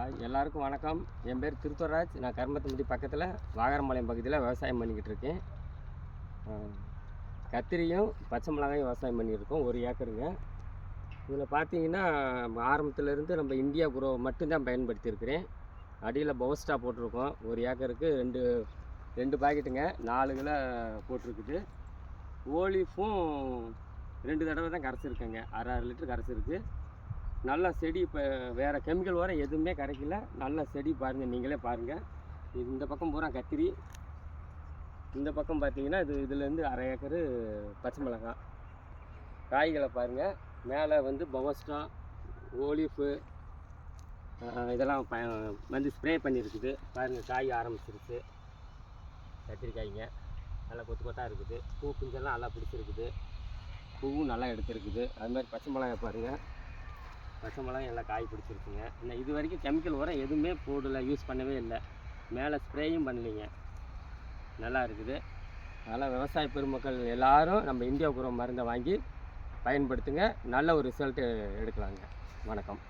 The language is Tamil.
எல்லாருக்கும் வணக்கம். என் பேர் திருத்துவராஜ். நான் கருமத்தம்பட்டி பக்கத்தில் வாகரம்பாளையம் பகுதியில் விவசாயம் பண்ணிக்கிட்டு இருக்கேன். கத்திரியும் பச்சை மிளகாயும் விவசாயம் பண்ணியிருக்கோம், 1 ஏக்கருங்க. இதில் பார்த்தீங்கன்னா ஆரம்பத்துலேருந்து நம்ம இந்தியா குரோ மட்டும்தான் பயன்படுத்தியிருக்கிறேன். அடியில் பவஸ்டா போட்டிருக்கோம். 1 ஏக்கருக்கு ரெண்டு பாக்கெட்டுங்க, 4 கிலோ போட்டிருக்குது. ஓலிஃபும் 2 தடவை தான் கரைச்சிருக்கேங்க, 6 லிட்டர் கரைச்சிருக்கு. நல்லா செடி. இப்போ வேறு கெமிக்கல் உரம் எதுவுமே கிடைக்கல. நல்ல செடி பாருங்கள், நீங்களே பாருங்கள். இந்த பக்கம் பூரா கத்திரி, இந்த பக்கம் பார்த்தீங்கன்னா இதுலேருந்து 1/2 ஏக்கரு பச்சை மிளகாய். காய்களை பாருங்கள். மேலே வந்து பவஸ்டா, ஓலிஃபு இதெல்லாம் வந்து ஸ்ப்ரே பண்ணியிருக்குது. பாருங்கள், காய் ஆரம்பிச்சிருச்சு. கத்திரிக்காய்ங்க நல்லா கொத்து கொத்தாக இருக்குது. பூ பிஞ்செல்லாம் நல்லா பிடிச்சிருக்குது. பூவும் நல்லா எடுத்துருக்குது. அது மாதிரி பச்சை மிளகாய் பாருங்கள், பச்சை மிளகாய் எல்லாம் காய் பிடிச்சிருக்குங்க. இன்னும் இது வரைக்கும் கெமிக்கல் உரம் எதுவுமே போடலை, யூஸ் பண்ணவே இல்லை. மேலே ஸ்ப்ரேயும் பண்ணலைங்க. நல்லா இருக்குது. அதனால் விவசாய பெருமக்கள் எல்லோரும் நம்ம இந்தியா குரோ மருந்தை வாங்கி பயன்படுத்துங்க. நல்ல ஒரு ரிசல்ட்டு எடுக்கலாங்க. வணக்கம்.